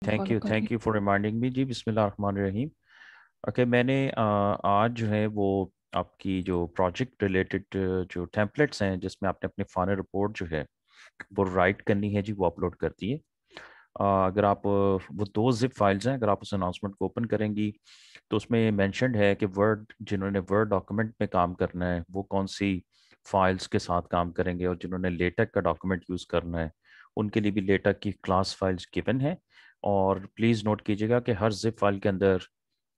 Follow कर रही thank you for reminding me ji. बिस्मिल्लाह रहमान रहीम। ओके, मैंने आज जो है वो आपकी जो प्रोजेक्ट रिलेटेड जो टेम्पलेट्स हैं जिसमें आपने अपनी फाइनल रिपोर्ट जो है वो राइट करनी है जी, वो अपलोड कर दी है। अगर आप वो दो जिप फाइल्स हैं, अगर आप उस अनाउंसमेंट को ओपन करेंगी तो उसमें मेंशन्ड है कि वर्ड, जिन्होंने वर्ड डॉक्यूमेंट में काम करना है वो कौन सी फाइल्स के साथ काम करेंगे, और जिन्होंने लेटेक का डॉक्यूमेंट यूज़ करना है उनके लिए भी लेटेक की क्लास फाइल्स गिवन है। और प्लीज़ नोट कीजिएगा कि हर जिप फाइल के अंदर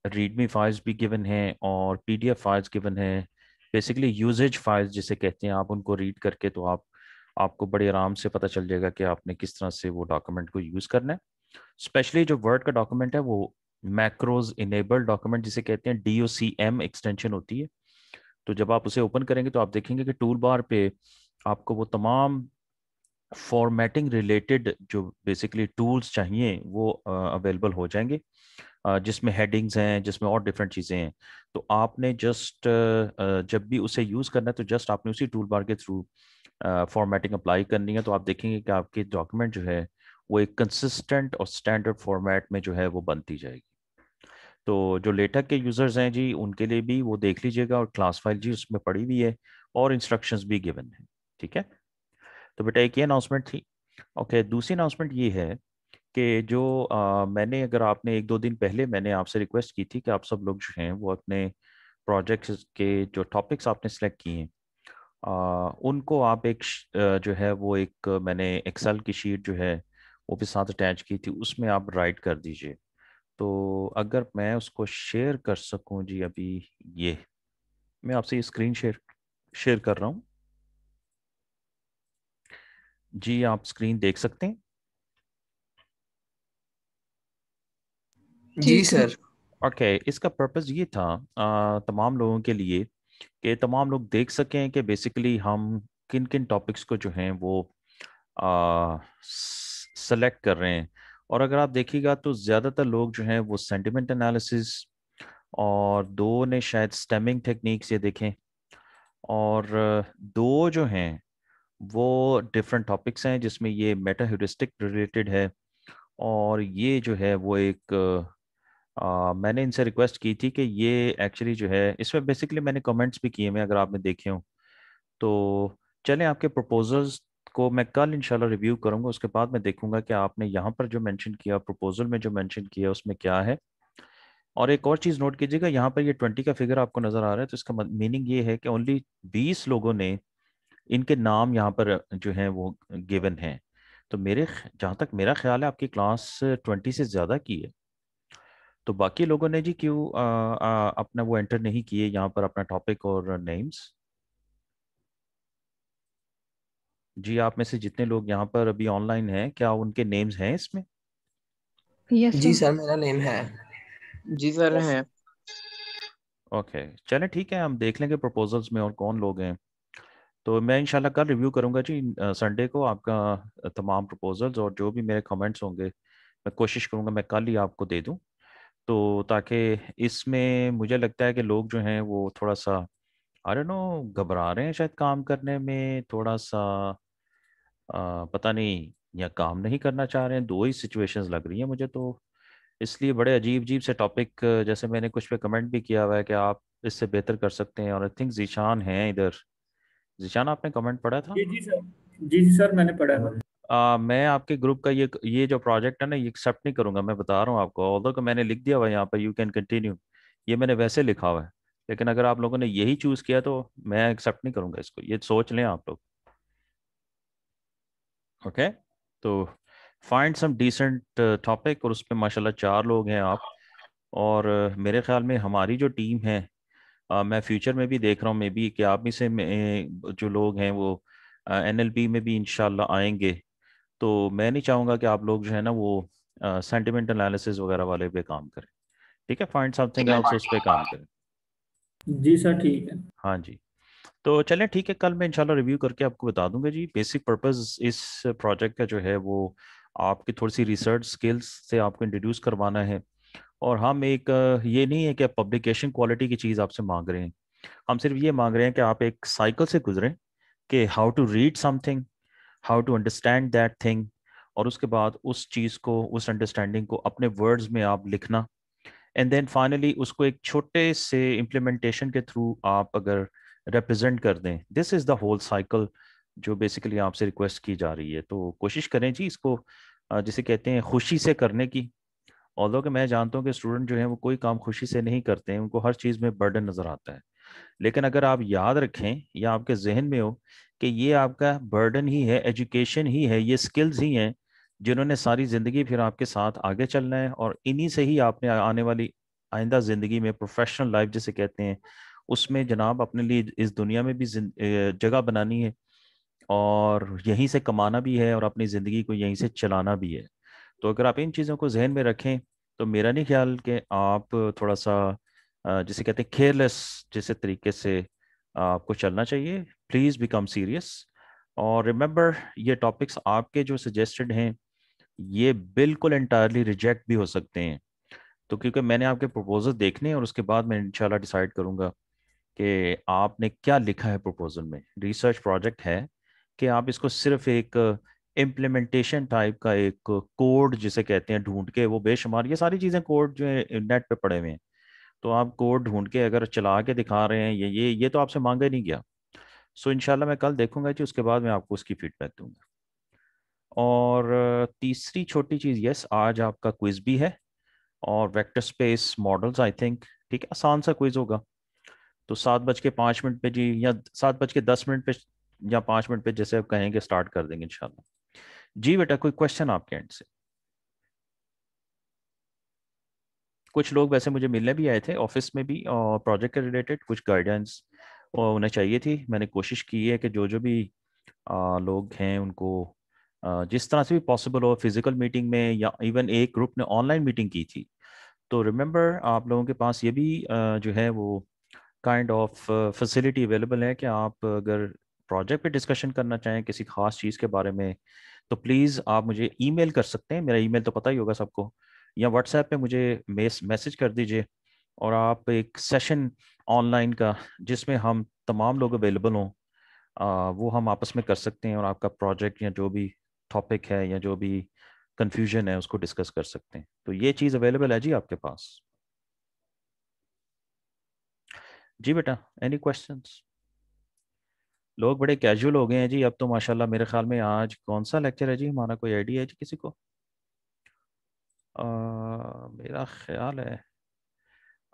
रीडमी फाइल्स भी गिवन हैं और पीडीएफ फाइल्स गिवन हैं। बेसिकली यूजेज फाइल्स जिसे कहते हैं, आप उनको रीड करके तो आपको बड़े आराम से पता चल जाएगा कि आपने किस तरह से वो डॉक्यूमेंट को यूज़ करना है। स्पेशली जो वर्ड का डॉक्यूमेंट है वो मैक्रोज इनेबल्ड डॉक्यूमेंट जिसे कहते हैं, DOCM एक्सटेंशन होती है। तो जब आप उसे ओपन करेंगे तो आप देखेंगे कि टूल बार पे आपको वो तमाम फॉर्मेटिंग रिलेटेड जो बेसिकली टूल्स चाहिए वो अवेलेबल हो जाएंगे, जिसमें हेडिंग्स हैं, जिसमें और डिफरेंट चीज़ें हैं। तो आपने जस्ट जब भी उसे यूज़ करना है तो जस्ट आपने उसी टूल बार के थ्रू फॉर्मेटिंग अप्लाई करनी है, तो आप देखेंगे कि आपकी डॉक्यूमेंट जो है वो एक कंसिस्टेंट और स्टैंडर्ड फॉर्मेट में जो है वो बनती जाएगी। तो जो लेटेक के यूज़र्स हैं जी उनके लिए भी वो देख लीजिएगा, और क्लास फाइल जी उसमें पड़ी हुई है और इंस्ट्रक्शंस भी गिवन है। ठीक है, तो बेटा एक ये अनाउंसमेंट थी। ओके, दूसरी अनाउंसमेंट ये है कि जो मैंने, अगर आपने एक दो दिन पहले मैंने आपसे रिक्वेस्ट की थी कि आप सब लोग जो हैं वो अपने प्रोजेक्ट्स के जो टॉपिक्स आपने सेलेक्ट किए हैं उनको आप एक जो है वो एक मैंने एक्सेल की शीट जो है वो भी साथ अटैच की थी, उसमें आप राइट कर दीजिए। तो अगर मैं उसको शेयर कर सकूं जी अभी, ये मैं आपसे ये स्क्रीन शेयर शेयर कर रहा हूँ जी, आप स्क्रीन देख सकते हैं। जी जी सर। सर। ओके, इसका पर्पस ये था तमाम लोगों के लिए कि तमाम लोग देख सकें कि बेसिकली हम किन किन टॉपिक्स को जो हैं वो सेलेक्ट कर रहे हैं। और अगर आप देखिएगा तो ज़्यादातर लोग जो हैं वो सेंटिमेंट एनालिसिस, और दो ने शायद स्टेमिंग टेक्निक्स ये देखें, और दो जो हैं वो डिफरेंट टॉपिक्स हैं जिसमें ये मेटा ह्यूरिस्टिक रिलेटेड है। और ये जो है वो एक मैंने इनसे रिक्वेस्ट की थी कि ये एक्चुअली जो है इसमें बेसिकली मैंने कमेंट्स भी किए हैं अगर आपने देखे हो तो। चलें, आपके प्रपोजल्स को मैं कल इंशाल्लाह रिव्यू करूंगा, उसके बाद मैं देखूंगा कि आपने यहाँ पर जो मेंशन किया, प्रपोजल में जो मेंशन किया उसमें क्या है। और एक और चीज़ नोट कीजिएगा, यहाँ पर ये 20 का फिगर आपको नज़र आ रहा है तो इसका मीनिंग ये है कि ओनली 20 लोगों ने इनके नाम यहाँ पर जो हैं वो गिवन हैं। तो जहाँ तक मेरा ख्याल है आपकी क्लास 20 से ज़्यादा की है। तो बाकी लोगों ने जी क्यों अपना वो एंटर नहीं किए यहाँ पर अपना टॉपिक और नेम्स। जी, आप में से जितने लोग यहाँ पर अभी ऑनलाइन हैं क्या उनके नेम्स हैं इसमें? यस जी सर। सर, मेरा नेम है। जी सर है। ओके, चलें ठीक है, हम देख लेंगे प्रपोजल्स में और कौन लोग हैं। तो मैं इंशाल्लाह कल रिव्यू करूंगा जी, संडे को आपका तमाम प्रपोजल्स और जो भी मेरे कमेंट्स होंगे मैं कोशिश करूंगा मैं कल ही आपको दे दूं। तो ताकि इसमें मुझे लगता है कि लोग जो हैं वो थोड़ा सा आई डोंट नो घबरा रहे हैं शायद काम करने में थोड़ा सा, पता नहीं, या काम नहीं करना चाह रहे हैं, दो ही सिचुएशंस लग रही हैं मुझे तो। इसलिए बड़े अजीब अजीब से टॉपिक, जैसे मैंने कुछ पे कमेंट भी किया हुआ है कि आप इससे बेहतर कर सकते हैं, और आई थिंक जीशान है इधर। जीशान, आपने कमेंट पढ़ा था? जी जी सर। जी जी सर, मैंने पढ़ा है। मैं आपके ग्रुप का ये जो प्रोजेक्ट है ना ये एक्सेप्ट नहीं करूंगा, मैं बता रहा हूँ आपको। ऑल्दो कि मैंने लिख दिया हुआ है यहाँ पर यू कैन कंटिन्यू, ये मैंने वैसे लिखा हुआ है, लेकिन अगर आप लोगों ने यही चूज किया तो मैं एक्सेप्ट नहीं करूंगा इसको, ये सोच लें आप लोग। ओके, तो फाइंड सम डिसेंट टॉपिक, और उसमें माशाल्लाह 4 लोग हैं आप। और मेरे ख्याल में हमारी जो टीम है, मैं फ्यूचर में भी देख रहा हूँ मे बी कि आप में से जो लोग हैं वो NLP में भी इंशाल्लाह आएंगे। तो मैं नहीं चाहूँगा कि आप लोग जो है ना वो सेंटिमेंट एनालिसिस वगैरह वाले पे काम करें। ठीक है, फाइंड समथिंग एल्स उस पे काम करें। जी सर ठीक है। हाँ जी, तो चलें ठीक है, कल मैं इंशाल्लाह रिव्यू करके आपको बता दूंगा जी। बेसिक पर्पस इस प्रोजेक्ट का जो है वो आपकी थोड़ी सी रिसर्च स्किल्स से आपको इंट्रोड्यूस करवाना है। और हम एक ये नहीं है कि पब्लिकेशन क्वालिटी की चीज़ आपसे मांग रहे हैं, हम सिर्फ ये मांग रहे हैं कि आप एक साइकिल से गुजरें कि how to read something, how to understand that thing, और उसके बाद उस चीज़ को, उस अंडरस्टैंडिंग को अपने वर्ड्स में आप लिखना, एंड देन फाइनली उसको एक छोटे से इम्प्लीमेंटेशन के थ्रू आप अगर रिप्रेजेंट कर दें, this is the whole cycle जो बेसिकली आपसे रिक्वेस्ट की जा रही है। तो कोशिश करें जी इसको जिसे कहते हैं खुशी से करने की। ऑल्दो कि मैं जानता हूँ कि स्टूडेंट जो है वो कोई काम खुशी से नहीं करते हैं, उनको हर चीज़ में बर्डन नज़र आता है। लेकिन अगर आप याद रखें या आपके जहन में हो कि ये आपका बर्डन ही है, एजुकेशन ही है, ये स्किल्स ही हैं जिन्होंने सारी ज़िंदगी फिर आपके साथ आगे चलना है, और इन्हीं से ही आपने आने वाली आइंदा ज़िंदगी में प्रोफेशनल लाइफ जिसे कहते हैं उसमें जनाब अपने लिए इस दुनिया में भी जगह बनानी है, और यहीं से कमाना भी है, और अपनी ज़िंदगी को यहीं से चलाना भी है। तो अगर आप इन चीज़ों को जहन में रखें तो मेरा नहीं ख्याल कि आप थोड़ा सा जिसे कहते हैं केयरलेस जैसे तरीके से आपको चलना चाहिए। प्लीज़ बिकम सीरियस, और रिमेंबर ये टॉपिक्स आपके जो सजेस्टेड हैं ये बिल्कुल एंटायरली रिजेक्ट भी हो सकते हैं। तो क्योंकि मैंने आपके प्रपोजल देखने हैं और उसके बाद मैं इंशाल्लाह डिसाइड करूंगा कि आपने क्या लिखा है प्रपोजल में। रिसर्च प्रोजेक्ट है कि आप इसको सिर्फ एक इम्प्लीमेंटेशन टाइप का एक कोड जिसे कहते हैं ढूंढ के, वो बेशुमार ये सारी चीज़ें कोड जो है नेट पे पड़े हुए हैं, तो आप कोड ढूंढ के अगर चला के दिखा रहे हैं ये तो आपसे मांगा ही नहीं गया। सो इंशाल्लाह मैं कल देखूंगा जी, उसके बाद मैं आपको उसकी फीडबैक दूंगा। और तीसरी छोटी चीज़, यस आज आपका क्विज भी है और vector space models I think, ठीक है, आसान सा क्विज होगा। तो 7:05 पे जी, या 7:10 पे, या 5 मिनट पे, जैसे आप कहेंगे स्टार्ट कर देंगे इंशाल्लाह। जी बेटा, कोई क्वेश्चन आपके एंड से? कुछ लोग वैसे मुझे मिलने भी आए थे ऑफिस में भी, और प्रोजेक्ट के रिलेटेड कुछ गाइडेंस उन्हें चाहिए थी। मैंने कोशिश की है कि जो जो भी लोग हैं उनको जिस तरह से भी पॉसिबल हो, फिजिकल मीटिंग में, या इवन एक ग्रुप ने ऑनलाइन मीटिंग की थी। तो रिमेंबर आप लोगों के पास ये भी जो है वो काइंड ऑफ फैसिलिटी अवेलेबल है कि आप अगर प्रोजेक्ट पे डिस्कशन करना चाहें किसी खास चीज़ के बारे में, तो प्लीज़ आप मुझे ईमेल कर सकते हैं, मेरा ईमेल तो पता ही होगा सबको, या व्हाट्सएप पे मुझे मैसेज कर दीजिए, और आप एक सेशन ऑनलाइन का जिसमें हम तमाम लोग अवेलेबल हों वो हम आपस में कर सकते हैं, और आपका प्रोजेक्ट या जो भी टॉपिक है या जो भी कंफ्यूजन है उसको डिस्कस कर सकते हैं। तो ये चीज़ अवेलेबल है जी आपके पास। जी बेटा, एनी क्वेश्चंस? लोग बड़े कैजुअल हो गए हैं जी अब तो माशाल्लाह। मेरे ख्याल में आज कौन सा लेक्चर है जी हमारा, कोई आइडिया है जी किसी को? मेरा ख्याल है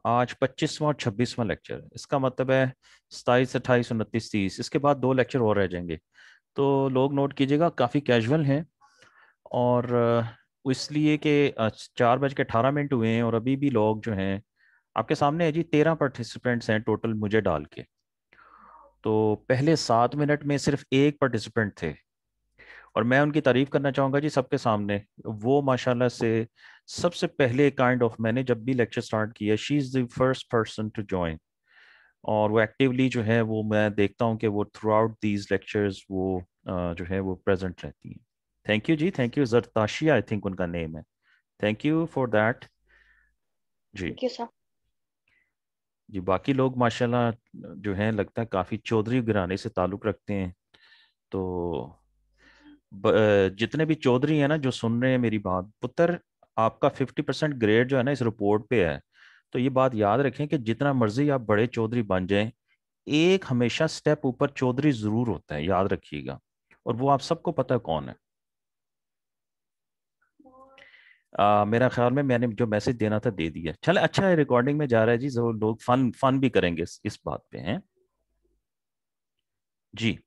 आज 25वां और 26वां लेक्चर, इसका मतलब है 27, 28, 29, 30, इसके बाद 2 लेक्चर और रह जाएंगे। तो लोग नोट कीजिएगा, काफ़ी कैजुअल हैं, और इसलिए कि 4:18 हुए हैं और अभी भी लोग जो हैं आपके सामने है जी। 13 पार्टिसिपेंट्स हैं टोटल मुझे डाल के, तो पहले 7 मिनट में सिर्फ एक पार्टिसिपेंट थे, और मैं उनकी तारीफ करना चाहूँगा जी सबके सामने। वो माशाल्लाह से सबसे पहले काइंड ऑफ, मैंने जब भी लेक्चर स्टार्ट किया, she is the first person to join, और वो एक्टिवली जो है वो मैं देखता हूँ कि वो थ्रू आउट दीज लेक्चर्स वो जो है वो प्रेजेंट रहती हैं। थैंक यू जी, thank you. Zartashia I think उनका नेम है। थैंक यू फॉर दैट जी। Thank you sir. जी बाकी लोग माशाल्लाह जो हैं लगता है काफ़ी चौधरी घराने से ताल्लुक़ रखते हैं। तो जितने भी चौधरी हैं ना जो सुन रहे हैं मेरी बात, पुत्र आपका 50% ग्रेड जो है ना इस रिपोर्ट पे है। तो ये बात याद रखें कि जितना मर्जी आप बड़े चौधरी बन जाएं, एक हमेशा स्टेप ऊपर चौधरी जरूर होता है, याद रखिएगा, और वो आप सबको पता है कौन है। मेरा ख्याल में मैंने जो मैसेज देना था दे दिया। चले अच्छा है, रिकॉर्डिंग में जा रहा है जी, जो लोग फन फन भी करेंगे इस बात पे हैं जी।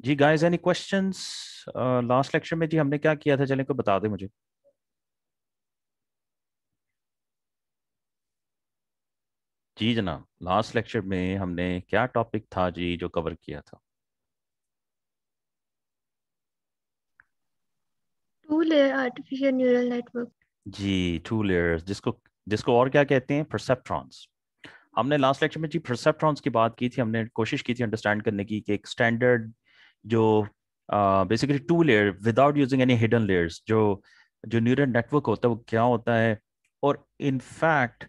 जी guys, any questions? Last lecture में जी हमने क्या किया था, चलें को बता दें मुझे। जी जनाब, लास्ट लेक्चर में हमने क्या टॉपिक था जी जो कवर किया था? Two layer artificial neural network. जी 2 लेयर्स, जिसको जिसको और क्या कहते हैं, परसेप्ट्रॉन्स। हमने लास्ट लेक्चर में जी परसेप्ट्रॉन्स की बात की थी। हमने कोशिश की थी अंडरस्टैंड करने की कि एक स्टैंडर्ड जो basically 2 layer without using any hidden layers, जो जो न्यूरल नेटवर्क होता है वो क्या होता है। और इनफैक्ट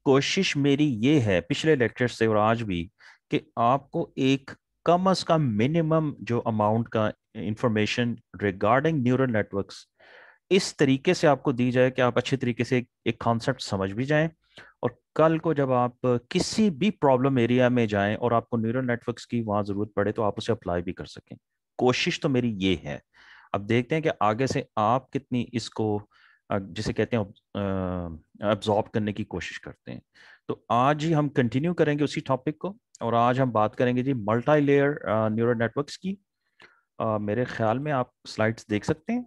कोशिश मेरी ये है पिछले लेक्चर से और आज भी कि आपको एक कम अज कम मिनिमम जो अमाउंट का इंफॉर्मेशन रिगार्डिंग न्यूरल नेटवर्क्स इस तरीके से आपको दी जाए कि आप अच्छे तरीके से एक कॉन्सेप्ट समझ भी जाएं, और कल को जब आप किसी भी प्रॉब्लम एरिया में जाएं और आपको न्यूरल नेटवर्क्स की वहां जरूरत पड़े तो आप उसे अप्लाई भी कर सकें। कोशिश तो मेरी ये है। अब देखते हैं कि आगे से आप कितनी इसको जिसे कहते हैं अब्जॉर्ब करने की कोशिश करते हैं। तो आज ही हम कंटिन्यू करेंगे उसी टॉपिक को, और आज हम बात करेंगे जी मल्टी लेयर न्यूरल नेटवर्क्स की। मेरे ख्याल में आप स्लाइड्स देख सकते हैं,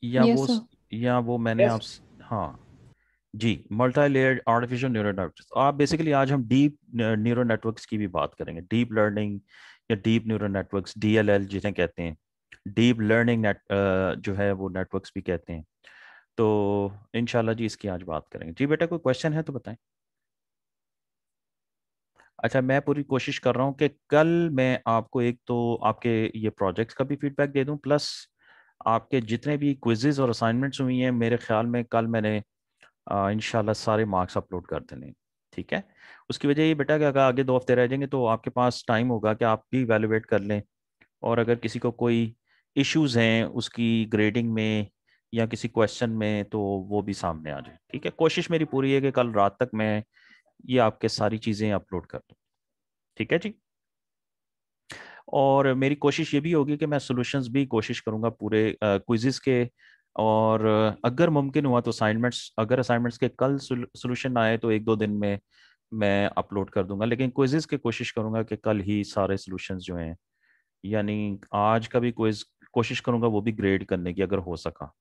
या यस वो सर। या वो मैंने आप, हाँ जी, multi layered artificial neural networks. आप बेसिकली आज हम डीप न्यूरल नेटवर्क्स की भी बात करेंगे, डीप लर्निंग या डीप न्यूरल नेटवर्क्स, डीएलएल जिसे कहते हैं, डीप लर्निंग नेट जो है वो नेटवर्क्स भी कहते हैं। तो इंशाल्लाह जी इसकी आज बात करेंगे। जी बेटा, कोई क्वेश्चन है तो बताएं। अच्छा, मैं पूरी कोशिश कर रहा हूँ कि कल मैं आपको एक तो आपके ये प्रोजेक्ट्स का भी फीडबैक दे दूं, प्लस आपके जितने भी क्विजेज और असाइनमेंट्स हुई हैं मेरे ख्याल में कल मैंने इंशाल्लाह सारे मार्क्स अपलोड कर देने। ठीक है। उसकी वजह ये बेटा कि अगर आगे 2 हफ्ते रह जाएंगे तो आपके पास टाइम होगा कि आप भी इवेलुएट कर लें, और अगर किसी को कोई इश्यूज हैं उसकी ग्रेडिंग में या किसी क्वेश्चन में तो वो भी सामने आ जाए। ठीक है, कोशिश मेरी पूरी है कि कल रात तक मैं ये आपके सारी चीज़ें अपलोड कर दूँ। ठीक है जी। और मेरी कोशिश ये भी होगी कि मैं सॉल्यूशंस भी कोशिश करूंगा पूरे क्विज़ेस के, और अगर मुमकिन हुआ तो असाइनमेंट्स, अगर असाइनमेंट्स के कल सॉल्यूशन आए तो 1-2 दिन में मैं अपलोड कर दूंगा, लेकिन क्विज़ेस की कोशिश करूंगा कि कल ही सारे सॉल्यूशंस जो हैं, यानी आज का भी क्विज कोशिश करूंगा वो भी ग्रेड करने की अगर हो सका,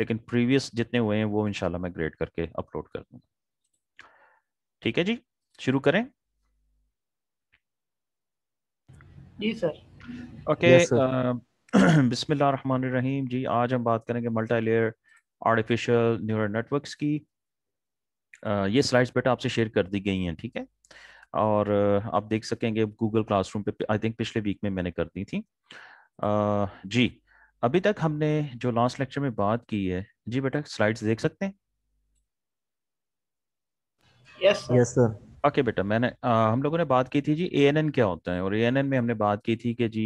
लेकिन प्रीवियस जितने हुए हैं वो इंशाल्लाह मैं ग्रेड करके अपलोड कर दूंगा। ठीक है जी, शुरू करें। जी सर। ओके। Yes sir. बिस्मिल्लाहिर्रहमानिर्रहीम जी, आज हम बात करेंगे multi layer artificial neural networks की। ये स्लाइड्स बेटा आपसे शेयर कर दी गई हैं, ठीक है, और आप देख सकेंगे गूगल क्लासरूम पे, आई थिंक पिछले वीक में मैंने कर दी थी। जी, अभी तक हमने जो लास्ट लेक्चर में बात की है, जी बेटा स्लाइड्स देख सकते हैं। Yes sir. Yes sir. Okay बेटा, मैंने हम लोगों ने बात की थी जी एएनएन क्या होता है, और एएनएन में हमने बात की थी कि जी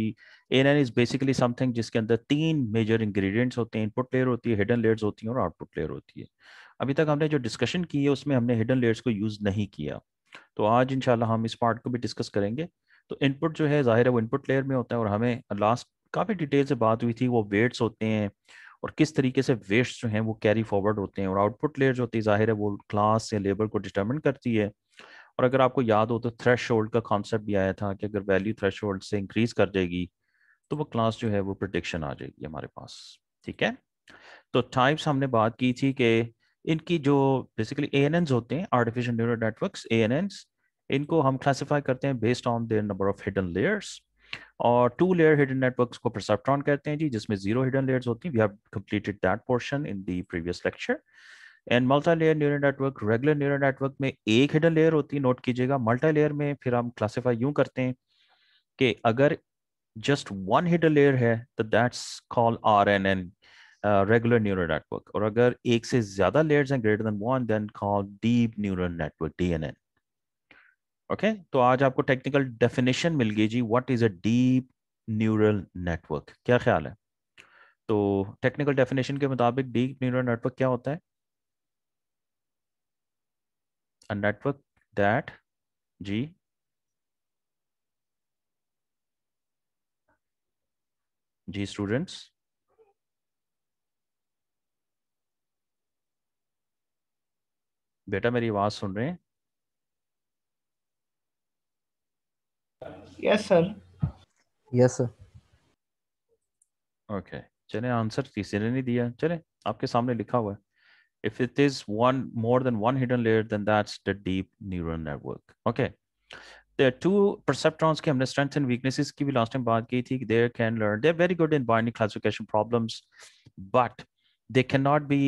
एएनएन इज बेसिकली समथिंग जिसके अंदर 3 मेजर इंग्रेडिएंट्स होते हैं, इनपुट लेयर होती है, हिडन लेयर्स होती हैं, और आउटपुट लेयर होती है। अभी तक हमने जो डिस्कशन की है उसमें हमने हिडन लेयर्स को यूज़ नहीं किया, तो आज इंशाल्लाह हम इस पार्ट को भी डिस्कस करेंगे। तो इनपुट जो है ज़ाहिर है वो इनपुट लेयर में होता है, और हमें लास्ट काफ़ी डिटेल से बात हुई थी वो वेट्स होते हैं और किस तरीके से वेट्स जो हैं वो कैरी फॉरवर्ड होते हैं, और आउटपुट लेयर जो होती है ज़ाहिर है वो क्लास या लेबल को डिटरमिन करती है। और अगर आपको याद हो तो थ्रेशोल्ड का कॉन्सेप्ट भी आया था कि अगर वैल्यू थ्रेशोल्ड से इंक्रीज कर जाएगी तो वो क्लास जो है वो प्रिडिक्शन आ जाएगी हमारे पास। ठीक है। तो टाइप्स हमने बात की थी कि इनकी जो बेसिकली एएनएन्स होते हैं, आर्टिफिशियल न्यूरल नेटवर्क्स एएनएन्स, इनको हम क्लासिफाई करते हैं based on their number of hidden layers. और 2 लेयर हिडन नेटवर्क्स को परसेप्ट्रॉन कहते हैं जी, जिसमें 0 हिडन लेयर्स होती हैं। We have completed that portion in the previous lecture. And multi layer neural network, regular neural network में एक हिडन लेयर होती है, नोट कीजिएगा। मल्टी लेयर में फिर हम क्लासिफाई यूं करते हैं कि अगर जस्ट वन हिडन लेयर है तो that's called RNN, regular neural network, और अगर एक से ज्यादा लेयर्स हैं greater than one then called deep neural network, DNN. Okay, तो आज आपको टेक्निकल डेफिनेशन मिल गई जी, what is a deep neural network, क्या ख्याल है। तो टेक्निकल डेफिनेशन के मुताबिक डीप न्यूरल नेटवर्क क्या होता है? A network that, जी जी स्टूडेंट्स, बेटा मेरी आवाज सुन रहे हैं? Yes sir. Yes sir. Okay, चले आंसर किसी ने नहीं दिया, चले आपके सामने लिखा हुआ है। If it is one more than one hidden layer, then that's the deep neural network. Okay. There are 2 perceptrons की हमने strengths and weaknesses की भी last time बात की थी। They can learn. They're very good in binary classification problems, but they cannot be,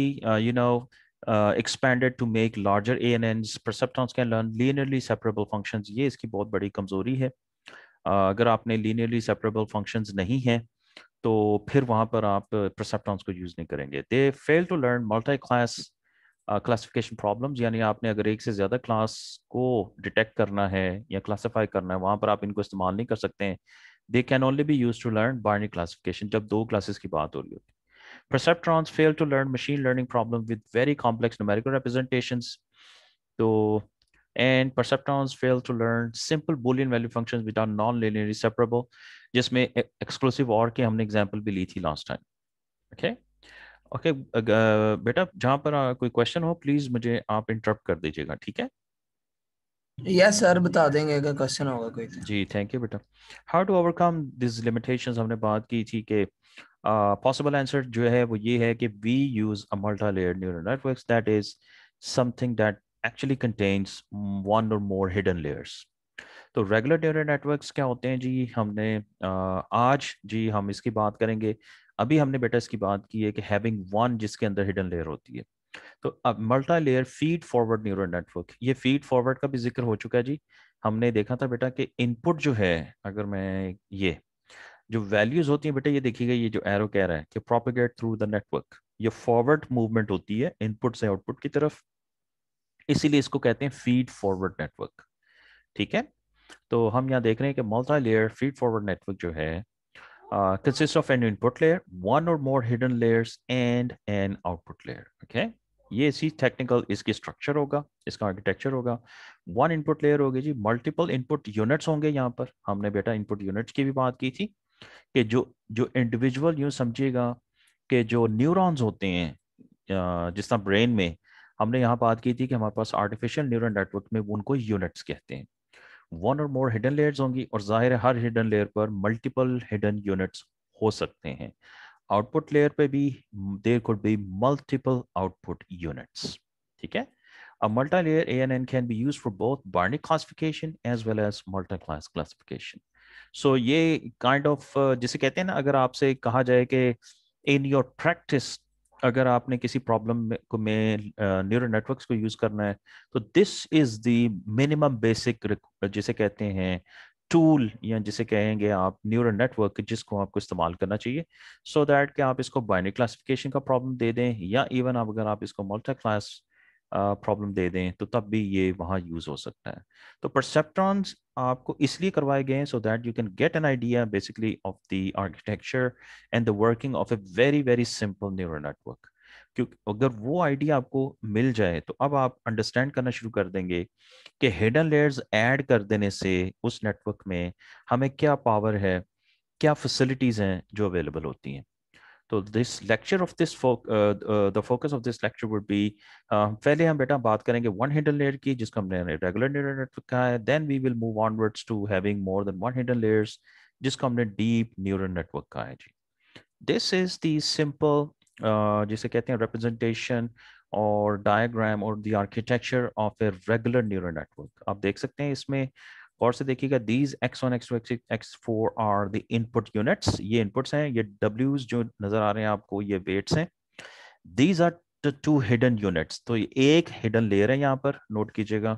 expanded to make larger ANNs. Perceptrons can learn linearly separable functions. ये इसकी बहुत बड़ी कमजोरी है। अगर आपने linearly separable functions नहीं है तो फिर वहां पर आप परसेप्ट्रॉन्स को यूज नहीं करेंगे। They fail to learn multi class classification problems, यानी आपने अगर एक से ज्यादा क्लास को डिटेक्ट करना है या क्लासिफाई करना है, वहां पर आप इनको इस्तेमाल नहीं कर सकते हैं। They can only be use to learn binary classification, जब दो क्लासेस की बात हो रही होती है। Perceptrons fail to learn machine learning problem with very complex numerical representations. तो and perceptrons fail to learn simple boolean value functions which are non-linearly separable, जिसमें एक्सक्लूसिव और के हमने एग्जांपल भी ली थी लास्ट टाइम। ओके ओके बेटा, जहां पर कोई क्वेश्चन हो प्लीज मुझे आप इंटरप्ट कर दीजिएगा, ठीक है? यस सर, बता देंगे अगर क्वेश्चन होगा कोई तो। जी थैंक यू बेटा। How to overcome this limitations, हमने बात की थी कि पॉसिबल आंसर जो है वो ये है कि we use a multi layered neural networks that is something that actually contains one or more hidden layers. तो रेगुलर न्यूरल नेटवर्क्स क्या होते हैं जी? हमने आज जी हम इसकी बात करेंगे। अभी हमने बेटा इसकी बात की है कि हैविंग वन, जिसके अंदर हिडन लेयर होती है। तो अब multi layer feed forward neural network, ये फीड फॉरवर्ड का भी जिक्र हो चुका है जी। हमने देखा था बेटा कि इनपुट जो है, अगर मैं ये जो वैल्यूज होती हैं बेटा, ये देखिएगा, ये जो एरो कह रहा है कि प्रोपेगेट थ्रू द नेटवर्क, ये फॉरवर्ड मूवमेंट होती है इनपुट से आउटपुट की तरफ, इसीलिए इसको कहते हैं फीड फॉरवर्ड नेटवर्क, ठीक है? तो हम यहाँ देख रहे हैं कि multi layer feed forward network जो है consists of an input layer, one or more hidden layers and an output layer. Okay, ये इसी टेक्निकल इसकी स्ट्रक्चर होगा, इसका आर्किटेक्चर होगा। वन इनपुट लेयर होगी जी, मल्टीपल इनपुट यूनिट्स होंगे। यहाँ पर हमने बेटा इनपुट यूनिट्स की भी बात की थी कि जो जो इंडिविजुअल, यूँ समझिएगा कि जो न्यूरॉन्स होते हैं जिस तरह ब्रेन में, हमने यहाँ बात की थी कि हमारे पास आर्टिफिशियल न्यूरल नेटवर्क में उनको यूनिट्स कहते हैं। One or more hidden layers होंगी और जाहिर है हर हिडन लेयर पर मल्टीपल हिडन यूनिट्स हो सकते हैं। आउटपुट लेयर पे भी there could be multiple output units, ठीक है? A multi-layer ANN can be used for both binary classification as well as multi-class classification. So ये kind of जिसे कहते हैं ना, अगर आपसे कहा जाए कि in your practice अगर आपने किसी प्रॉब्लम में न्यूरल नेटवर्क्स को यूज करना है, तो this is the minimum basic जिसे कहते हैं टूल, या जिसे कहेंगे आप न्यूरल नेटवर्क, जिसको आपको इस्तेमाल करना चाहिए सो दैट कि आप इसको बाइनरी क्लासिफिकेशन का प्रॉब्लम दे दें, या इवन आप अगर आप इसको मल्टी क्लास प्रॉब्लम दे दें तो तब भी ये वहाँ यूज हो सकता है। तो परसेप्ट्रॉन्स आपको इसलिए करवाए गए हैं so that you can get an idea basically of the architecture and the working of a very very simple neural network. क्योंकि अगर वो आइडिया आपको मिल जाए तो अब आप अंडरस्टैंड करना शुरू कर देंगे कि हिडन लेयर्स ऐड कर देने से उस नेटवर्क में हमें क्या पावर है, क्या फैसिलिटीज हैं जो अवेलेबल होती हैं। तो this lecture of this the focus of this lecture would be, पहले हम बेटा बात करेंगे वन हिडन लेयर की जिसको हमने रेगुलर न्यूरल नेटवर्क कहा है, then we will move onwards to having more than one hidden layers जिसको हमने डीप न्यूरल नेटवर्क कहा है जी। दिस इज द सिंपल जिसे कहते हैं रिप्रेजेंटेशन और डायग्राम और the architecture of a regular neural network. आप देख सकते हैं इसमें और से देखिएगा, these x1 x2 x4 are the input units, ये इनपुट्स हैं, ये w's जो नजर आ रहे हैं आपको ये वेट्स हैं। These are the two hidden units, तो ये एक हिडन लेयर है यहाँ पर, नोट कीजिएगा।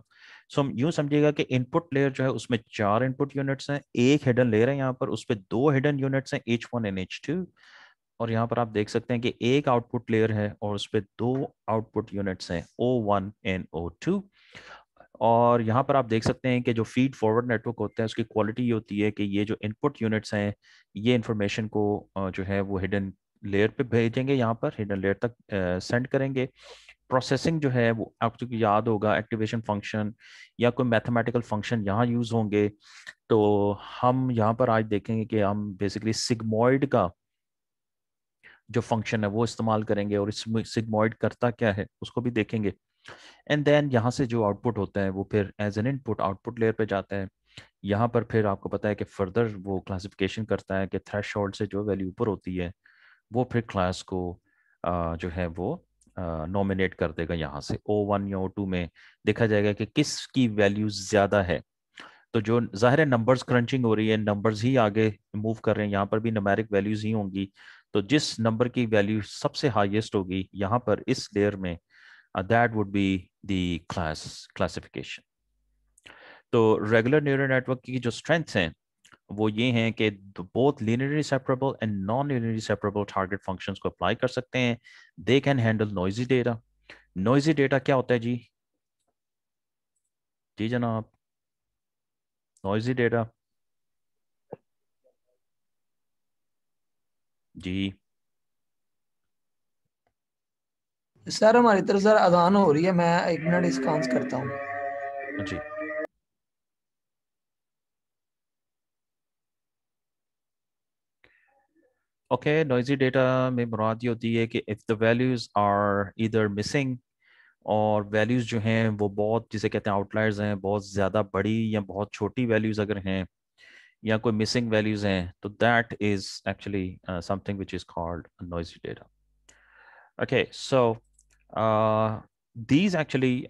सो हम यूं समझिएगा कि इनपुट लेयर जो है उसमें 4 इनपुट यूनिट्स हैं, एक हिडन लेयर है यहाँ पर, उस पर 2 हिडन यूनिट्स हैं H1 एंड H2, और यहाँ पर आप देख सकते हैं कि एक आउटपुट लेयर है और उस पर 2 आउटपुट यूनिट्स हैं O1 एंड O2। और यहाँ पर आप देख सकते हैं कि जो फीड फॉरवर्ड नेटवर्क होता है उसकी क्वालिटी ये होती है कि ये जो इनपुट यूनिट्स हैं ये इंफॉर्मेशन को जो है वो हिडन लेयर पे भेजेंगे, यहाँ पर हिडन लेयर तक सेंड करेंगे। प्रोसेसिंग जो है वो आपको याद होगा, एक्टिवेशन फंक्शन या कोई मैथमेटिकल फंक्शन यहाँ यूज होंगे। तो हम यहाँ पर आज देखेंगे कि हम बेसिकली सिग्मॉइड का जो फंक्शन है वो इस्तेमाल करेंगे और इसमें सिग्मॉइड करता क्या है उसको भी देखेंगे। एंड देन यहाँ से जो आउटपुट होता है वो फिर as an input output layer पे जाता है। यहाँ पर फिर आपको पता है कि फर्दर वो क्लासिफिकेशन करता है कि थ्रेशोल्ड से जो वैल्यू ऊपर होती है वो फिर क्लास को जो है वो नॉमिनेट कर देगा। यहाँ से O1 या O2 में देखा जाएगा कि किसकी वैल्यू ज़्यादा है। तो जो ज़ाहिर है नंबर्स क्रंचिंग हो रही है, नंबर्स ही आगे मूव कर रहे हैं, यहाँ पर भी न्यूमेरिक वैल्यूज ही होंगी। तो जिस नंबर की वैल्यू सबसे हाईएस्ट होगी यहाँ पर इस लेयर में, that would be the classification. तो रेगुलर न्यूरल नेटवर्क की जो स्ट्रेंथ्स हैं वो ये हैं कि both linearly separable and non linearly separable target functions को अप्लाई कर सकते हैं। They can handle noisy data. Noisy data क्या होता है जी? जी जनाब, नॉइजी डेटा जी सर हमारी तरफ सर अजान हो रही है, मैं 1 मिनट इसका आंसर करता हूँ। जी। ओके, नॉइजी डेटा में मुराद ये होती है कि if the values are either missing, or values जो हैं वो बहुत, जिसे कहते हैं आउटलायर्स हैं, बहुत ज़्यादा बड़ी या बहुत छोटी वैल्यूज़ अगर हैं, या कोई मिसिंग वैल्यूज़ हैं, तो that is actually something which is called noisy data. Okay, so these actually,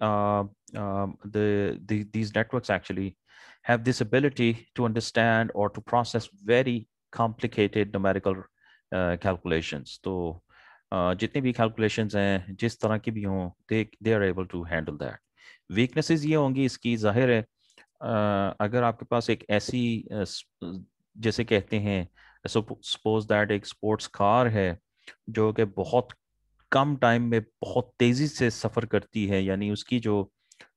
these networks actually have this ability to understand or to process very complicated numerical calculations. तो जितनी भी calculations हैं, जिस तरह की भी हों, they are able to handle that. Weaknesses ये होंगी इसकी, जाहिर है अगर आपके पास एक ऐसी जैसे कहते हैं, सपोज दैट एक स्पोर्ट्स कार है जो कि बहुत कम टाइम में बहुत तेजी से सफर करती है, यानी उसकी जो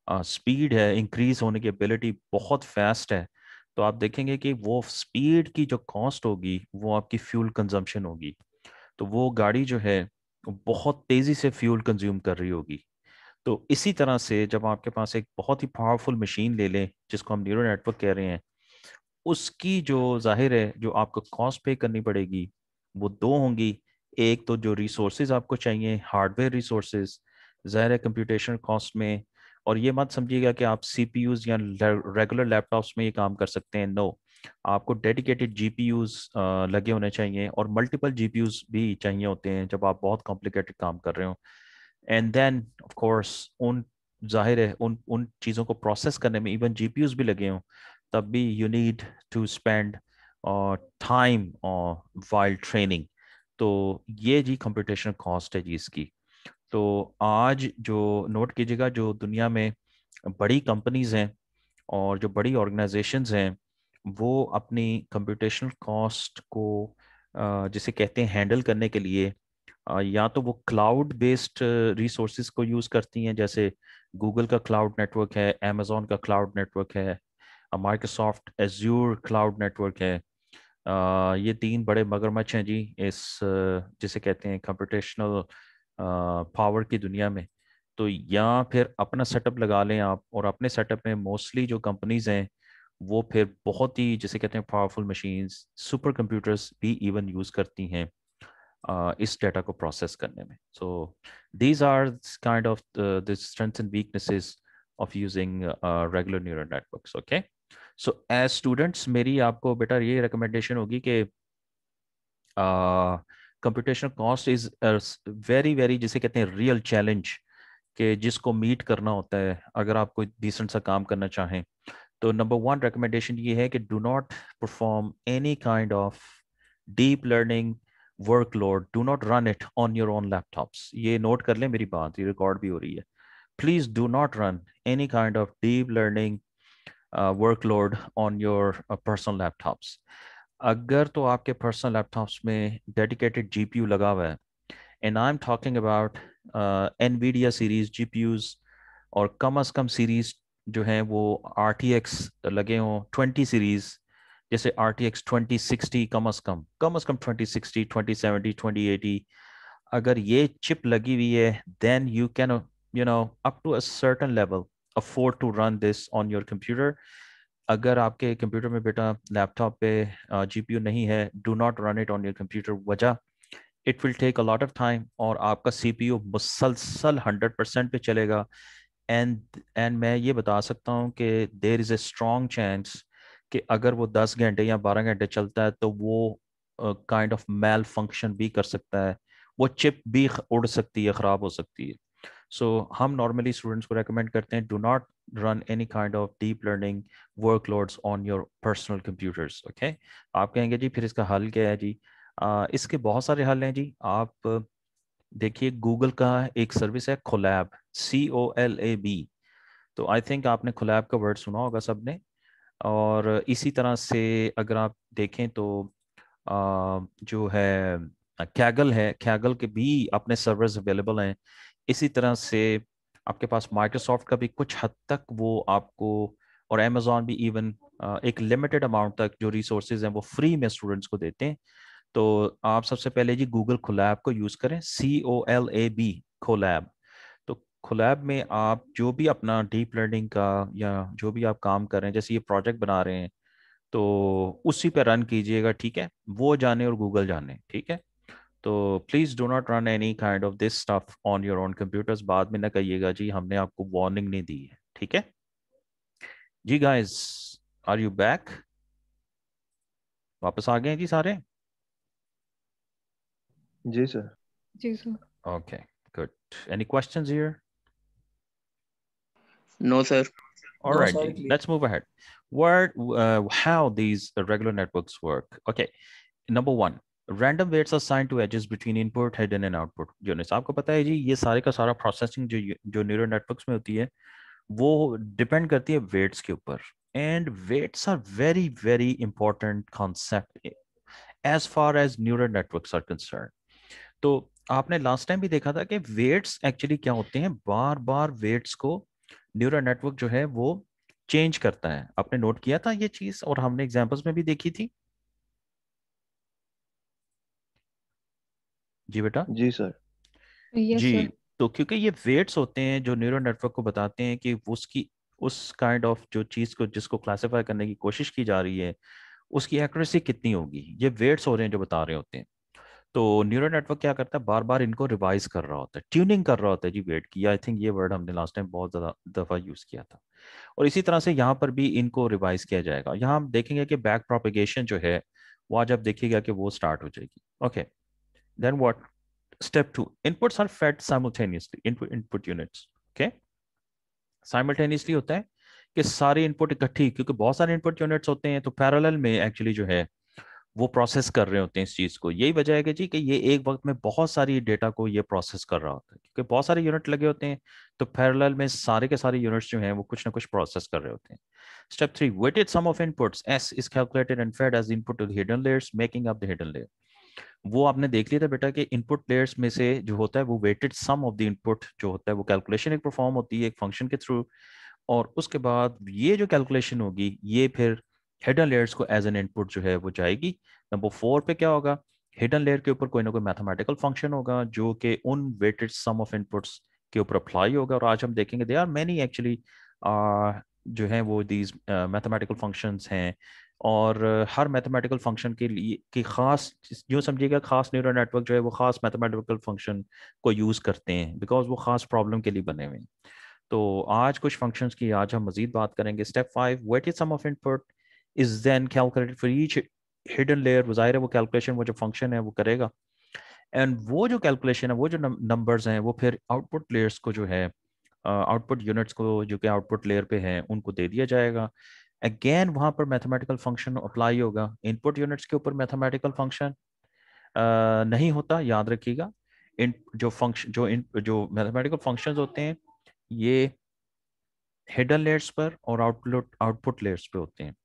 स्पीड है, इंक्रीज होने की एबिलिटी बहुत फास्ट है, तो आप देखेंगे कि वो स्पीड की जो कॉस्ट होगी वो आपकी फ्यूल कंजम्पशन होगी। तो वो गाड़ी जो है वो बहुत तेजी से फ्यूल कंज्यूम कर रही होगी। तो इसी तरह से जब आपके पास एक बहुत ही पावरफुल मशीन ले लें जिसको हम न्यूरल नेटवर्क कह रहे हैं, उसकी जो जाहिर है जो आपको कॉस्ट पे करनी पड़ेगी वो दो होंगी। एक तो जो रिसोर्सेज आपको चाहिए, हार्डवेयर रिसोर्सेज, ज़ाहिर है कंप्यूटेशनल कॉस्ट में। और ये मत समझिएगा कि आप सीपीयूज या रेगुलर लैपटॉप्स में ये काम कर सकते हैं, नो। आपको डेडिकेटेड जीपीयूज लगे होने चाहिए, और मल्टीपल जीपीयूज भी चाहिए होते हैं जब आप बहुत कॉम्प्लिकेटेड काम कर रहे हो। एंड देन ऑफ कोर्स उन, जाहिर है उन उन चीज़ों को प्रोसेस करने में इवन जीपीयूज भी लगे हों, तब भी you need to spend time while training. तो ये जी कंप्यूटेशनल कॉस्ट है जी इसकी। तो आज जो नोट कीजिएगा, जो दुनिया में बड़ी कंपनीज हैं और जो बड़ी ऑर्गेनाइजेशंस हैं, वो अपनी कंप्यूटेशनल कॉस्ट को जिसे कहते हैं हैंडल करने के लिए या तो वो क्लाउड बेस्ड रिसोर्सेज को यूज़ करती हैं, जैसे गूगल का क्लाउड नेटवर्क है, अमेजोन का क्लाउड नेटवर्क है, माइक्रोसॉफ्ट एज्यूर क्लाउड नेटवर्क है। ये तीन बड़े मगरमच्छ हैं जी इस जिसे कहते हैं कंप्यूटेशनल पावर की दुनिया में। तो या फिर अपना सेटअप लगा लें आप, और अपने सेटअप में मोस्टली जो कंपनीज हैं वो फिर बहुत ही जिसे कहते हैं पावरफुल मशीन्स, सुपर कंप्यूटर्स भी इवन यूज़ करती हैं इस डेटा को प्रोसेस करने में। So these are kind of the strengths and weaknesses of using regular neural networks. Okay, so as students मेरी आपको बेटा ये रिकमेंडेशन होगी कि computational cost is very very जिसे कहते हैं रियल चैलेंज, कि जिसको मीट करना होता है अगर आप कोई डिसेंट सा काम करना चाहें। तो नंबर वन रिकमेंडेशन ये है कि do not perform any kind of deep learning workload, do not run it on your own laptops. ये नोट कर लें मेरी बात, ये रिकॉर्ड भी हो रही है। Please do not run any kind of deep learning workload on your personal laptops. अगर तो आपके पर्सनल लैपटॉप्स में डेडिकेटेड जीपीयू लगा हुआ है, and I am talking about Nvidia series GPUs, और कम अज कम सीरीज जो हैं वो RTX लगे हों 20 सीरीज, जैसे RTX 2060, कम अज कम 2060, 2070, 2080, अगर ये चिप लगी हुई है, then you can up to a certain level afford to run this on your computer. अगर आपके कंप्यूटर में बेटा लैपटॉप पे जीपीयू नहीं है, do not run it on your computer. वजह, it will take a lot of time, और आपका सीपीयू मुसलसल 100% पे चलेगा। एंड मैं ये बता सकता हूँ कि there is a strong chance कि अगर वो 10 घंटे या 12 घंटे चलता है तो वो काइंड ऑफ मेल फंक्शन भी कर सकता है, वो चिप भी उड़ सकती है, ख़राब हो सकती है। सो हम नॉर्मली स्टूडेंट्स को रेकमेंड करते हैं, do not run any kind of deep learning workloads on your personal computers. Okay, आप कहेंगे जी फिर इसका हल क्या है जी? इसके बहुत सारे हल हैं जी। आप देखिए गूगल का एक सर्विस है कोलैब, COLAB। तो आई थिंक आपने कोलैब का वर्ड सुना होगा सबने। और इसी तरह से अगर आप देखें तो जो है कैगल है, कैगल के भी अपने सर्वर्स अवेलेबल हैं। इसी तरह से आपके पास माइक्रोसॉफ्ट का भी कुछ हद तक वो आपको, और अमेजोन भी इवन एक लिमिटेड अमाउंट तक जो रिसोर्सेज हैं वो फ्री में स्टूडेंट्स को देते हैं। तो आप सबसे पहले जी गूगल कोलैब को यूज़ करें, COLAB कोलैब। तो कोलैब में आप जो भी अपना डीप लर्निंग का या जो भी आप काम कर रहे हैं, जैसे ये प्रोजेक्ट बना रहे हैं, तो उसी पे रन कीजिएगा, ठीक है। वो जाने और गूगल जाने, ठीक है। तो please do not run any kind of this stuff on your own computers. बाद में ना कहिएगा जी हमने आपको वार्निंग नहीं दी है, ठीक है जी। Guys, are you back? वापस आ गए हैं जी सारे? जी सर। जी sir. Okay, good. Any questions here? No, sir. All no right, sir, G. Clear. Let's move ahead. How these regular networks work? Okay, number one, random weights are assigned to edges between input, hidden and output units. आपको पता है जी, ये सारे का सारा processing जो neural networks में होती है वो डिपेंड करती है वेट्स के ऊपर। And weights are very very important concept as far as neural networks are concerned. तो आपने लास्ट टाइम भी देखा था कि वेट्स एक्चुअली क्या होते हैं, बार बार वेट्स को न्यूरल नेटवर्क जो है वो चेंज करता है। आपने नोट किया था ये चीज, और हमने एग्जांपल्स में भी देखी थी जी बेटा। जी सर। यस जी, सर। तो क्योंकि ये वेट्स होते हैं जो न्यूरल नेटवर्क को बताते हैं कि उसकी उस काइंड ऑफ जो चीज को जिसको क्लासिफाई करने की कोशिश की जा रही है उसकी एक्यूरेसी कितनी होगी, ये वेट्स हो रहे हैं जो बता रहे होते हैं। तो न्यूरल नेटवर्क क्या करता है, बार बार इनको रिवाइज कर रहा होता है, ट्यूनिंग कर रहा होता है जी वेट की। आई थिंक ये वर्ड हमने लास्ट टाइम बहुत ज्यादा दफा यूज किया था। और इसी तरह से यहाँ पर भी इनको रिवाइज किया जाएगा। यहाँ हम देखेंगे कि बैक प्रोपेगेशन जो है वो आज आप देखिएगा कि वो स्टार्ट हो जाएगी। Okay, then what? Step two, inputs are fed simultaneously into input units. Okay, simultaneously होता है कि सारे इनपुट इकट्ठी, क्योंकि बहुत सारे इनपुट यूनिट्स होते हैं तो पैरेलल में एक्चुअली जो है वो प्रोसेस कर रहे होते हैं इस चीज को। यही वजह है कि जी कि ये एक वक्त में बहुत सारी डेटा को ये प्रोसेस कर रहा होता है, क्योंकि बहुत सारे यूनिट लगे होते हैं। तो पैरेलल में सारे के सारे यूनिट्स जो हैं वो कुछ ना कुछ प्रोसेस कर रहे होते हैं। Step three, weighted sum of inputs S is calculated and fed as input to the hidden layers making up the hidden layer. वो आपने देख लिया था बेटा कि इनपुट लेयर्स में से जो होता है वो weighted sum of the input जो होता है वो कैलकुलेशन एक परफॉर्म होती है एक फंक्शन के थ्रू। और उसके बाद ये जो कैलकुलेशन होगी ये फिर हिडन लेयर्स को एज एन इनपुट जो है वो जाएगी। नंबर 4 पे क्या होगा, हिडन लेयर के ऊपर कोई ना कोई मैथमेटिकल फंक्शन होगा जो कि उन वेटेड सम ऑफ इनपुट्स के ऊपर अप्लाई होगा। और आज हम देखेंगे दे आर मैनी एक्चुअली जो है वो दीज मैथमेटिकल फंक्शंस हैं। और हर मैथमेटिकल फंक्शन के लिए की खास, जो समझिएगा खास न्यूरल नेटवर्क जो है वो खास मैथमेटिकल फंक्शन को यूज़ करते हैं बिकॉज वो खास प्रॉब्लम के लिए बने हुए हैं। तो आज कुछ फंक्शंस की आज हम मजीद बात करेंगे। Step 5, weighted sum of input is then calculated for each hidden layer. ज़ाहिर है वो कैलकुलेशन वो जो फंक्शन है वो करेगा। एंड वो जो कैलकुलेशन है वो जो नंबर्स हैं वो फिर आउटपुट लेयर्स को जो है आउटपुट यूनिट्स को जो कि आउटपुट लेयर पे हैं उनको दे दिया जाएगा। अगेन वहां पर मैथमेटिकल फंक्शन अप्लाई होगा। इनपुट यूनिट्स के ऊपर मैथमेटिकल फंक्शन नहीं होता, याद रखिएगा। इन जो फंक्शन जो मैथमेटिकल फंक्शंस होते हैं ये हिडन लेयर्स पर और आउटपुट लेयर्स पे होते हैं।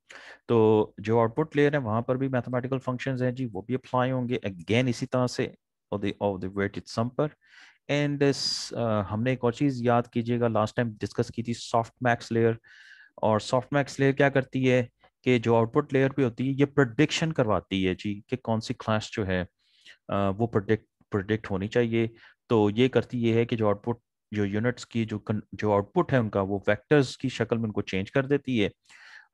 तो जो आउटपुट लेयर है वहां पर भी मैथमेटिकल फंक्शंस हैं जी, वो भी अप्लाई होंगे अगेन इसी तरह से ऑफ द वेटेड सम पर। एंड हमने एक और चीज याद कीजिएगा, लास्ट टाइम डिस्कस की थी सॉफ्ट मैक्स लेयर। और सॉफ्ट मैक्स लेयर क्या करती है कि जो आउटपुट लेयर पे होती है ये प्रोडिक्शन करवाती है जी कि कौन सी क्लास जो है वो प्रोडिक्ट होनी चाहिए। तो ये करती ये है कि जो आउटपुट जो यूनिट्स की जो आउटपुट है उनका वो वेक्टर्स की शक्ल में उनको चेंज कर देती है।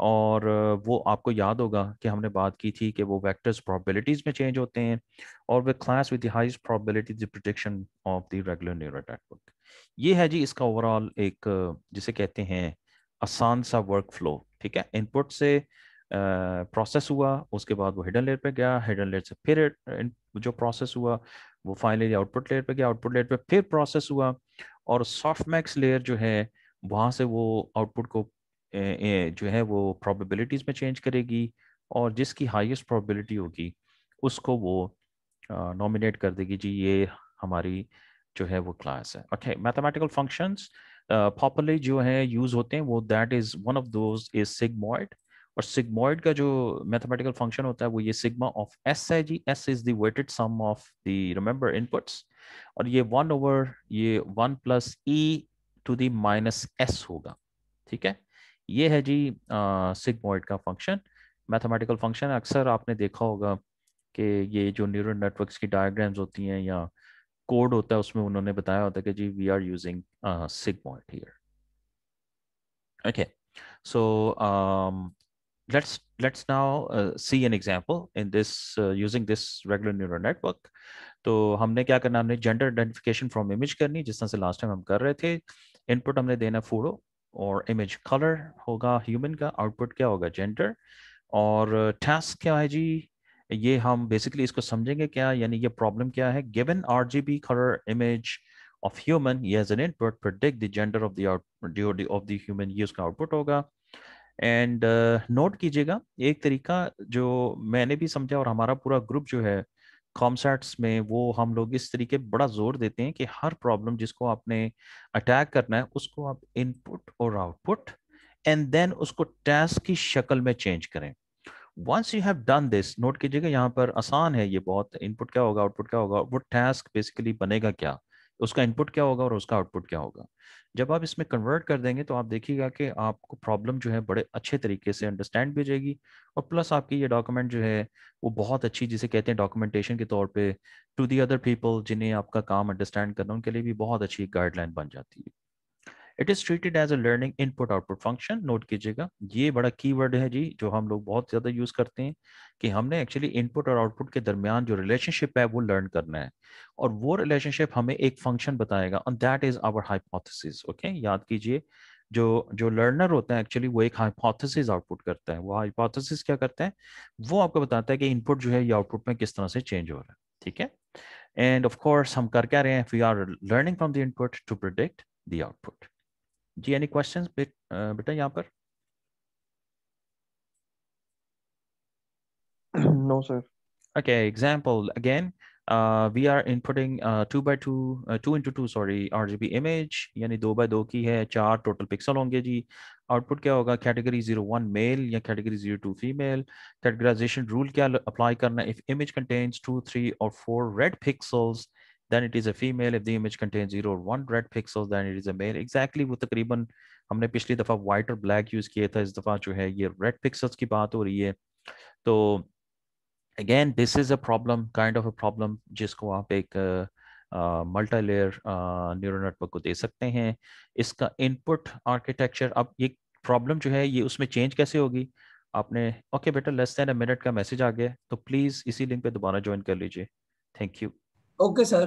और वो आपको याद होगा कि हमने बात की थी कि वो वेक्टर्स प्रोबेबिलिटीज में चेंज होते हैं और वे class with the highest probability the prediction of the regular neural network. ये है जी इसका ओवरऑल एक जिसे कहते हैं आसान सा वर्क फ्लो। ठीक है, इनपुट से प्रोसेस हुआ, उसके बाद वो हिडन लेयर पे गया, हिडन लेयर से फिर जो प्रोसेस हुआ वो फाइनली आउटपुट लेयर पे गया, आउटपुट लेयर पे फिर प्रोसेस हुआ। और सॉफ्टमैक्स लेयर जो है वहाँ से वो आउटपुट को जो है वो प्रोबेबिलिटीज में चेंज करेगी और जिसकी हाईएस्ट प्रोबेबिलिटी होगी उसको वो नॉमिनेट कर देगी जी ये हमारी जो है वो क्लास है। ओके, मैथमेटिकल फंक्शंस पॉपुलरली जो है यूज होते हैं वो that is one of those is sigmoid. और सिग्मॉइड का जो मैथमेटिकल फंक्शन होता है वो ये सिग्मा ऑफ एस है जी। S is the weighted sum of the remember inputs. और ये 1 ओवर ये 1 + e⁻⁻s होगा। ठीक है, ये है जी सिग्मॉइड का फंक्शन। मैथमेटिकल फंक्शन अक्सर आपने देखा होगा कि ये जो न्यूरल नेटवर्क्स की डायग्राम्स होती हैं या कोड होता है उसमें उन्होंने बताया होता है कि जी we are using sigmoid here. Okay, so let's now see an example in this using this regular neural network. तो हमने क्या करना, हमने जेंडर आइडेंटिफिकेशन फ्रॉम इमेज करनी, जिस तरह से लास्ट टाइम हम कर रहे थे. इनपुट हमने देना फोटो और इमेज कलर होगा ह्यूमन का, आउटपुट क्या होगा जेंडर. और टास्क क्या है जी, ये हम बेसिकली इसको समझेंगे क्या, यानी ये प्रॉब्लम क्या है. Given RGB colour image of human, he has an input, predict the gender of the human, ये उसका आउटपुट होगा. एंड नोट कीजिएगा एक तरीका जो मैंने भी समझा और हमारा पूरा ग्रुप जो है कॉमसैट्स में, वो हम लोग इस तरीके बड़ा जोर देते हैं कि हर प्रॉब्लम जिसको आपने अटैक करना है उसको आप इनपुट और आउटपुट एंड देन उसको टास्क की शक्ल में चेंज करें. Once you have done this, note कीजिएगा यहाँ पर आसान है ये बहुत. इनपुट क्या होगा, आउटपुट क्या होगा, वो टास्क बेसिकली बनेगा क्या, उसका इनपुट क्या होगा और उसका आउटपुट क्या होगा. जब आप इसमें कन्वर्ट कर देंगे तो आप देखिएगा कि आपको प्रॉब्लम जो है बड़े अच्छे तरीके से अंडरस्टैंड भी हो जाएगी. और प्लस आपकी ये डॉक्यूमेंट जो है वो बहुत अच्छी, जिसे कहते हैं डॉक्यूमेंटेशन के तौर पे टू दी अदर पीपल जिन्हें आपका काम अंडरस्टैंड करना, उनके लिए भी बहुत अच्छी गाइडलाइन बन जाती है. It is treated as a learning input output function. Note कीजिएगा ये बड़ा कीवर्ड है जी, जो हम लोग बहुत ज़्यादा यूज़ करते हैं कि हमने एक्चुअली इनपुट और आउटपुट के दरमियान जो रिलेशनशिप है वो लर्न करना है. और वो रिलेशनशिप हमें एक फंक्शन बताएगा और that is our hypothesis. Okay, याद कीजिए जो लर्नर होता है एक्चुअली वो एक हाइपोथेसिस आउटपुट करता है. वो हाइपोथेसिस क्या करता है, वो आपको बताता है कि इनपुट जो है ये आउटपुट में किस तरह से चेंज हो रहा है. ठीक है, एंड ऑफ कोर्स हम कर क्या रहे हैं, we are learning from the input to predict the output. जी एनी क्वेश्चंस बेटा यहाँ पर? No, sir. Okay, example again. We are inputting 2 into 2 sorry RGB image, यानी 2 by 2 की है, 4 टोटल पिक्सल होंगे जी. आउटपुट क्या होगा, कैटेगरी 01 मेल या कैटेगरी 02 फीमेल. कैटेगराइजेशन रूल क्या अप्लाई करना, इफ इमेज कंटेन्स 2, 3 और 4 red pixels then it is a female. If the image contains 0 or 1 red pixels then it is a male. Exactly वो तकरीबन हमने पिछली दफ़ा white और black यूज़ किया था, इस दफ़ा जो है ये red pixels की बात हो रही है. तो again this is a problem, kind of a problem जिसको आप एक मल्टी लेयर न्यूरल नेटवर्क को दे सकते हैं. इसका इनपुट आर्किटेक्चर, अब ये प्रॉब्लम जो है ये उसमें चेंज कैसे होगी आपने. ओके बेटा, लेस देन अ मिनट का मैसेज आ गया, तो प्लीज़ इसी लिंक पे दोबारा ज्वाइन कर लीजिए. Thank you. Okay sir.